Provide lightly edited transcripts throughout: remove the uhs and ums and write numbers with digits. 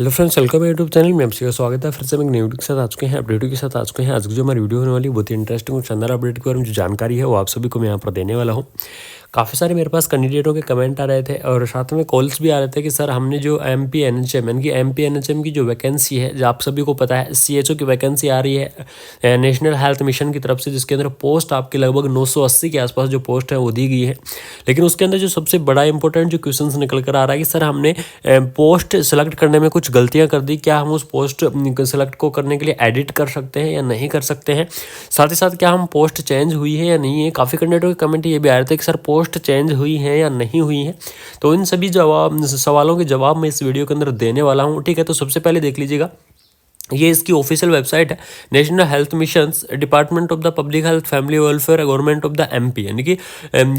Hello friends, welcome YouTube channel में आपका स्वागत है। फिर से हम एक नई वीडियो के साथ आ चुके हैं, अपडेट के साथ आ चुके हैं। आज की जो हमारी वीडियो होने वाली है बहुत ही इंटरेस्टिंग और शानदार अपडेट के बारे में जो जानकारी है वो आप सभी को मैं यहाँ पर देने वाला हूँ। काफ़ी सारे मेरे पास कैंडिडेटों के कमेंट आ रहे थे और साथ में कॉल्स भी आ रहे थे कि सर हमने जो MPNHM यानी कि MPNHM की जो वैकेंसी है, जो आप सभी को पता है CHO की वैकेंसी आ रही है नेशनल हेल्थ मिशन की तरफ से, जिसके अंदर पोस्ट आपकी लगभग 980 के आसपास जो पोस्ट है वो दी गई है। लेकिन उसके अंदर जो सबसे बड़ा इंपॉर्टेंट जो क्वेश्चन निकल कर आ रहा है कि सर हमने पोस्ट सेलेक्ट करने में कुछ गलतियां कर दी, क्या हम उस पोस्ट सेलेक्ट को करने के लिए एडिट कर सकते हैं या नहीं कर सकते हैं। साथ ही साथ क्या हम पोस्ट चेंज हुई है या नहीं है। काफ़ी कैंडिडेटों के कमेंट ये भी आ रहे थे कि सर पोस्ट चेंज हुई है या नहीं हुई है। तो इन सभी सवालों के जवाब मैं इस वीडियो के अंदर देने वाला हूँ। ठीक है, तो सबसे पहले देख लीजिएगा, ये इसकी ऑफिशियल वेबसाइट है, national health missions, department of the public health family welfare, government of the MP, यानी कि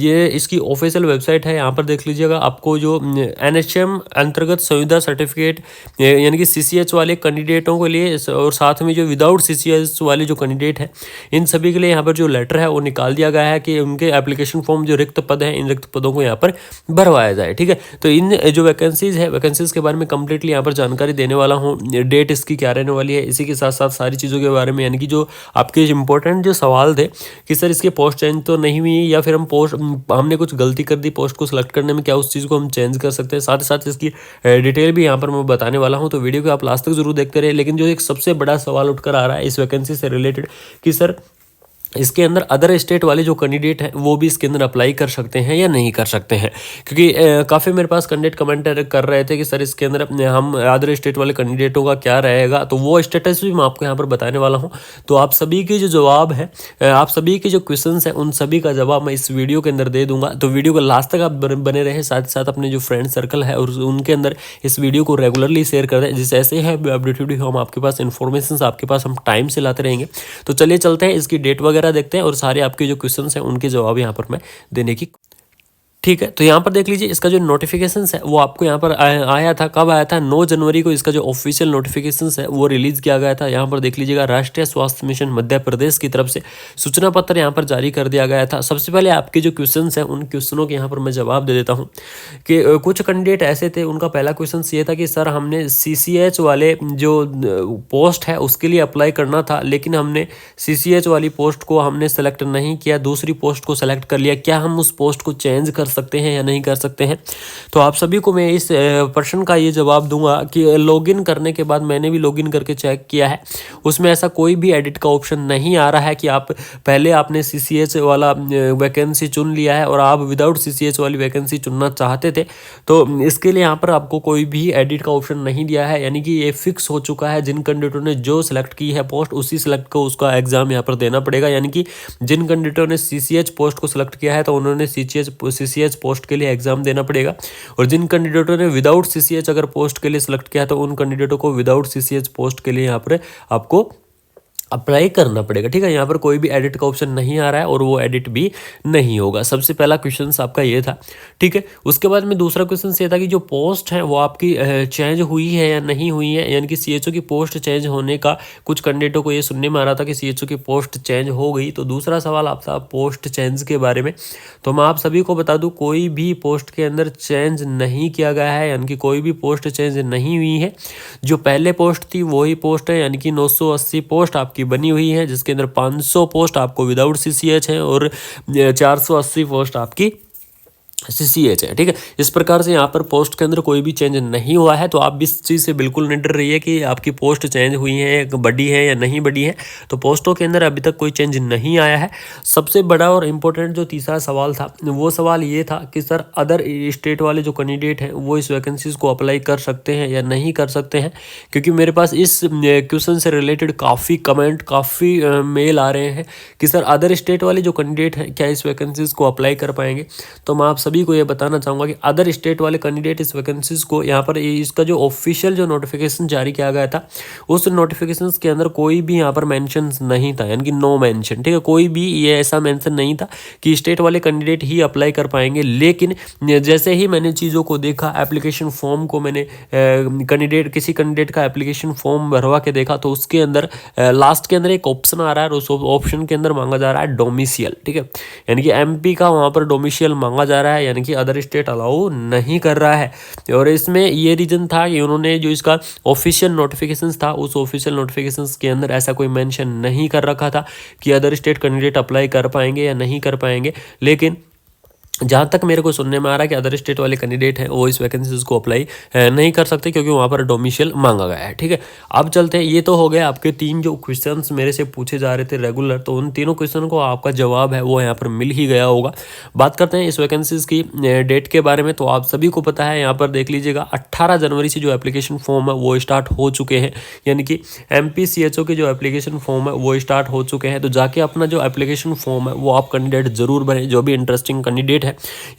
ये इसकी ऑफिशियल वेबसाइट है। यहाँ पर देख लीजिएगा, आपको जो NHM अंतर्गत संविदा सर्टिफिकेट यानी कि CCH वाले कैंडिडेटों के लिए और साथ में जो विदाउट CCH वाले जो कैंडिडेट हैं, इन सभी के लिए यहाँ पर जो लेटर है वो निकाल दिया गया है कि उनके एप्लीकेशन फॉर्म जो रिक्त पद हैं, इन रिक्त पदों को यहाँ पर भरवाया जाए। ठीक है, तो इन जो वैकेंसीज के बारे में कंप्लीटली यहाँ पर जानकारी देने वाला हूँ। डेट इसकी क्या रहने वाली है, इसी के साथ साथ सारी चीज़ों के बारे में, यानी कि जो आपके इंपॉर्टेंट जो सवाल थे कि सर इसके पोस्ट चेंज तो नहीं हुई या फिर हमने कुछ गलती कर दी पोस्ट को सिलेक्ट करने में, क्या उस चीज़ को हम चेंज कर सकते हैं। साथ ही साथ इसकी डिटेल भी यहाँ पर मैं बताने वाला हूँ, तो वीडियो को आप लास्ट तक जरूर देखते रहे। लेकिन जो एक सबसे बड़ा सवाल उठकर आ रहा है इस वैकेंसी से रिलेटेड कि सर इसके अंदर अदर स्टेट वाले जो कैंडिडेट हैं वो भी इसके अंदर अप्लाई कर सकते हैं या नहीं कर सकते हैं, क्योंकि काफ़ी मेरे पास कैंडिडेट कमेंट कर रहे थे कि सर इसके अंदर हम अदर स्टेट वाले कैंडिडेटों का क्या रहेगा। तो वो स्टेटस भी मैं आपको यहाँ पर बताने वाला हूँ। तो आप सभी के जो जवाब है, आप सभी के जो क्वेश्चन हैं, उन सभी का जवाब मैं इस वीडियो के अंदर दे दूंगा। तो वीडियो को लास्ट तक आप बने रहें। साथ ही साथ अपने जो फ्रेंड सर्कल है और उनके अंदर इस वीडियो को रेगुलरली शेयर कर दें, जिससे ऐसे है अपडेटेड हम आपके पास इन्फॉर्मेशन आपके पास हम टाइम से लाते रहेंगे। तो चलिए चलते हैं, इसकी डेट वगैरह देखते हैं और सारे आपके जो क्वेश्चंस हैं उनके जवाब यहाँ पर मैं देने की। ठीक है, तो यहाँ पर देख लीजिए, इसका जो नोटिफिकेशन है वो आपको यहाँ पर आया था। कब आया था? 9 जनवरी को इसका जो ऑफिशियल नोटिफिकेशन है वो रिलीज किया गया था। यहाँ पर देख लीजिएगा, राष्ट्रीय स्वास्थ्य मिशन मध्य प्रदेश की तरफ से सूचना पत्र यहाँ पर जारी कर दिया गया था। सबसे पहले आपके जो क्वेश्चन हैं उन क्वेश्चनों के यहाँ पर मैं जवाब दे देता हूँ कि कुछ कैंडिडेट ऐसे थे, उनका पहला क्वेश्चन ये था कि सर हमने CCH वाले जो पोस्ट है उसके लिए अप्लाई करना था, लेकिन हमने CCH वाली पोस्ट को हमने सेलेक्ट नहीं किया, दूसरी पोस्ट को सेलेक्ट कर लिया। क्या हम उस पोस्ट को चेंज कर सकते हैं या नहीं कर सकते हैं? तो आप सभी को मैं इस प्रश्न का ये जवाब दूंगा कि लॉगिन करने के बाद मैंने भी लॉगिन करके चेक किया है, उसमें ऐसा कोई भी एडिट का ऑप्शन नहीं आ रहा है कि आप पहले आपने CCH वाला वैकेंसी चुन लिया है और आप विदाउट CCH वाली वैकेंसी चुनना चाहते थे, तो इसके लिए यहाँ पर आपको कोई भी एडिट का ऑप्शन नहीं दिया है। यानी कि ये फिक्स हो चुका है, जिन कैंडिडेटों ने जो सिलेक्ट की है पोस्ट उसी सिलेक्ट को उसका एग्जाम यहाँ पर देना पड़ेगा। यानी कि जिन कैंडिडेटों ने CCH पोस्ट को सिलेक्ट किया है तो उन्होंने CCH पोस्ट के लिए एग्जाम देना पड़ेगा, और जिन कैंडिडेटों ने विदाउट CCH अगर पोस्ट के लिए सिलेक्ट किया तो उन कैंडिडेटों को विदाउट CCH पोस्ट के लिए यहाँ पर आपको अप्लाई करना पड़ेगा। ठीक है, यहाँ पर कोई भी एडिट का ऑप्शन नहीं आ रहा है और वो एडिट भी नहीं होगा। सबसे पहला क्वेश्चन आपका ये था। ठीक है, उसके बाद में दूसरा क्वेश्चन ये था कि जो पोस्ट है वो आपकी चेंज हुई है या नहीं हुई है, यानी कि CHO की पोस्ट चेंज होने का कुछ कैंडिडेटों को ये सुनने में आ रहा था कि CHO की पोस्ट चेंज हो गई। तो दूसरा सवाल आपका पोस्ट चेंज के बारे में, तो मैं आप सभी को बता दूं कोई भी पोस्ट के अंदर चेंज नहीं किया गया है, यानी कि कोई भी पोस्ट चेंज नहीं हुई है। जो पहले पोस्ट थी वही पोस्ट है, यानी कि 980 पोस्ट आपकी बनी हुई है, जिसके अंदर 500 पोस्ट आपको विदाउट CCH है और 480 पोस्ट आपकी CCH है। ठीक है, इस प्रकार से यहाँ पर पोस्ट के अंदर कोई भी चेंज नहीं हुआ है। तो आप इस चीज़ से बिल्कुल नहीं डर रहिए कि आपकी पोस्ट चेंज हुई है, बढ़ी है या नहीं बढ़ी है। तो पोस्टों के अंदर अभी तक कोई चेंज नहीं आया है। सबसे बड़ा और इम्पोर्टेंट जो तीसरा सवाल था वो सवाल ये था कि सर अदर स्टेट वाले जो कैंडिडेट हैं वो इस वैकेंसीज को अप्लाई कर सकते हैं या नहीं कर सकते हैं, क्योंकि मेरे पास इस क्वेश्चन से रिलेटेड काफ़ी कमेंट, काफ़ी मेल आ रहे हैं कि सर अदर स्टेट वाले जो कैंडिडेट हैं क्या इस वैकेंसीज को अप्लाई कर पाएंगे। तो मैं आप सभी को ये बताना चाहूँगा कि अदर स्टेट वाले कैंडिडेट इस वैकेंसीज को, यहाँ पर इसका जो ऑफिशियल जो नोटिफिकेशन जारी किया गया था उस नोटिफिकेशन के अंदर कोई भी यहाँ पर मेंशन नहीं था, यानी कि नो मेंशन। ठीक है, कोई भी ये ऐसा मेंशन नहीं था कि स्टेट वाले कैंडिडेट ही अप्लाई कर पाएंगे। लेकिन जैसे ही मैंने चीज़ों को देखा, एप्लीकेशन फॉर्म को मैंने किसी कैंडिडेट का एप्लीकेशन फॉर्म भरवा के देखा, तो उसके अंदर लास्ट के अंदर एक ऑप्शन आ रहा है और उस ऑप्शन के अंदर मांगा जा रहा है डोमिसियल। ठीक है, यानी कि MP का वहाँ पर डोमिसियल मांगा जा रहा है। है, यानी कि अदर स्टेट अलाउ नहीं कर रहा है। और इसमें ये रीज़न था कि उन्होंने जो इसका ऑफिशियल नोटिफिकेशंस था उस ऑफिशियल नोटिफिकेशंस के अंदर ऐसा कोई मेंशन नहीं कर रखा था कि अदर स्टेट कैंडिडेट अप्लाई कर पाएंगे या नहीं कर पाएंगे। लेकिन जहाँ तक मेरे को सुनने में आ रहा है कि अदर स्टेट वाले कैंडिडेट हैं वो इस वैकेंसीज को अप्लाई नहीं कर सकते क्योंकि वहाँ पर डोमिशियल मांगा गया है। ठीक है, अब चलते हैं। ये तो हो गए आपके 3 जो क्वेश्चंस मेरे से पूछे जा रहे थे रेगुलर, तो उन तीनों क्वेश्चन को आपका जवाब है वो यहाँ पर मिल ही गया होगा। बात करते हैं इस वैकेंसीज की डेट के बारे में। तो आप सभी को पता है, यहाँ पर देख लीजिएगा 18 जनवरी से जो एप्लीकेशन फॉर्म है वो स्टार्ट हो चुके हैं, यानी कि MPCHO के जो एप्लीकेशन फॉर्म है वो स्टार्ट हो चुके हैं। तो जाके अपना जो एप्लीकेशन फॉर्म है वो आप कैंडिडेट जरूर भरें, जो भी इंटरेस्टिंग कैंडिडेट है।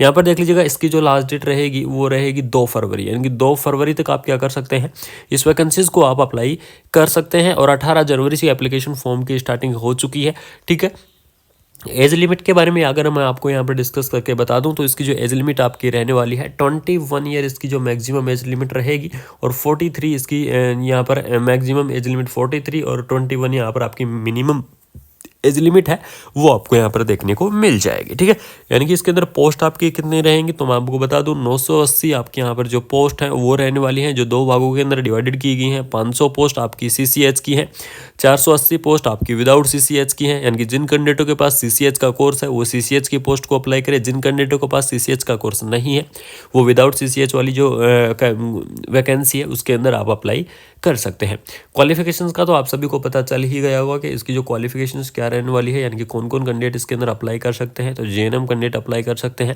यहाँ पर देख लीजिएगा इसकी जो लास्ट डेट रहेगी वो रहेगी 2 फरवरी, यानी कि 2 फरवरी तक आप क्या कर सकते हैं, इस वैकेंसीज को आप अप्लाई कर सकते हैं। और 18 जनवरी से एप्लीकेशन फॉर्म की स्टार्टिंग हो चुकी है। ठीक है, एज लिमिट के बारे में अगर मैं आपको यहाँ पर डिस्कस करके बता दूं तो इसकी जो एज लिमिट आपकी रहने वाली है 21 ईयर इसकी जो मैक्सिमम एज लिमिट रहेगी, और 43 इसकी यहाँ पर मैक्सिमम एज लिमिट 43 और 21 यहाँ पर आपकी मिनिमम एज लिमिट है वो आपको यहाँ पर देखने को मिल जाएगी। ठीक है, यानी कि इसके अंदर पोस्ट आपकी कितनी रहेंगी तो मैं आपको बता दूं 980 आपके यहाँ पर जो पोस्ट हैं वो रहने वाली हैं, जो 2 भागों के अंदर डिवाइडेड की गई हैं। 500 पोस्ट आपकी CCH की हैं, 480 पोस्ट आपकी विदाउट CCH की हैं, यानी कि जिन कैंडिडेटों के पास CCH का कोर्स है वो CCH की पोस्ट को अप्लाई करें। जिन कैंडिडेटों के पास CCH का कोर्स नहीं है वो विदाउट CCH वाली जो वैकेंसी है उसके अंदर आप अप्लाई कर सकते हैं। क्वालिफिकेशंस का तो आप सभी को पता चल ही गया होगा कि इसकी जो क्वालिफिकेशंस क्या रहने वाली है, यानी कि कौन कौन कैंडिडेट इसके अंदर अप्लाई कर सकते हैं। तो JNM कैंडिडेट अप्लाई कर सकते हैं,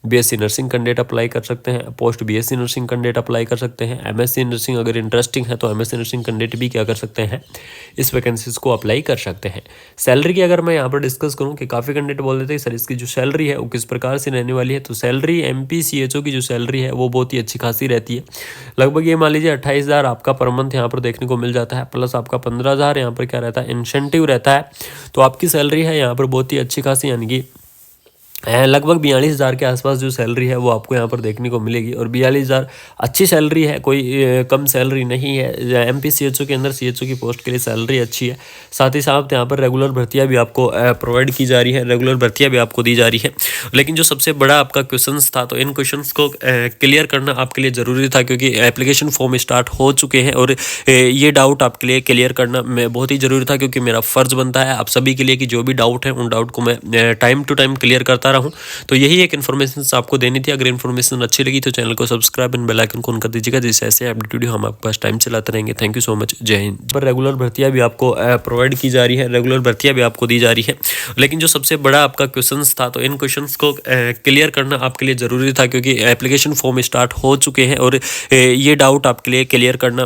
BSc नर्सिंग कैंडिडेट अप्लाई कर सकते हैं, post BSc nursing candidate apply कर सकते हैं, MSc नर्सिंग अगर इंटरेस्टिंग है तो MSc नर्सिंग कैंडिडेट भी क्या कर सकते हैं, इस वैकेंसीज को अप्लाई कर सकते हैं। सैलरी की अगर मैं यहाँ पर डिस्कस करूँ कि काफ़ी कैंडिडेट बोल देते हैं सर इसकी जो सैलरी है वो किस प्रकार से रहने वाली है, तो सैलरी MPCHO की जो सैलरी है वो बहुत ही अच्छी खासी रहती है। लगभग ये मान लीजिए 28,000 आपका पर मंथ यहाँ पर देखने को मिल जाता है, प्लस आपका 15,000 यहाँ पर क्या रहता है, इंसेंटिव रहता है। तो आपकी सैलरी है यहाँ पर बहुत ही अच्छी खासी, यानी कि लगभग 42,000 के आसपास जो सैलरी है वो आपको यहाँ पर देखने को मिलेगी। और 42,000 अच्छी सैलरी है, कोई कम सैलरी नहीं है। MPCHO के अंदर CHO की पोस्ट के लिए सैलरी अच्छी है। साथ ही साथ यहाँ पर रेगुलर भर्तियाँ भी आपको प्रोवाइड की जा रही है, रेगुलर भर्तियाँ भी आपको दी जा रही है। लेकिन जो सबसे बड़ा आपका क्वेश्चंस था तो इन क्वेश्चंस को क्लियर करना आपके लिए ज़रूरी था, क्योंकि एप्लीकेशन फॉर्म स्टार्ट हो चुके हैं और ये डाउट आपके लिए क्लियर करना बहुत ही ज़रूरी था, क्योंकि मेरा फ़र्ज़ बनता है आप सभी के लिए कि जो भी डाउट है उन डाउट को मैं टाइम टू टाइम क्लियर करता रहूं। तो यही एक इन्फॉर्मेशन आपको देनी थी। अगर इन्फॉर्मेशन अच्छी लगी तो चैनल को सब्सक्राइब एंड बेल आइकन को ऑन कर दीजिएगा, जिससे ऐसे अपडेट वीडियो हम आपके पास टाइम चलाते रहेंगे। थैंक यू सो मच, जय हिंद। पर रेगुलर भर्तियाँ भी आपको प्रोवाइड की जा रही है, रेगुलर भर्तियाँ भी आपको दी जा रही है। लेकिन जो सबसे बड़ा आपका क्वेश्चन था तो इन क्वेश्चन को क्लियर करना आपके लिए ज़रूरी था, क्योंकि एप्लीकेशन फॉर्म स्टार्ट हो चुके हैं और ये डाउट आपके लिए क्लियर करना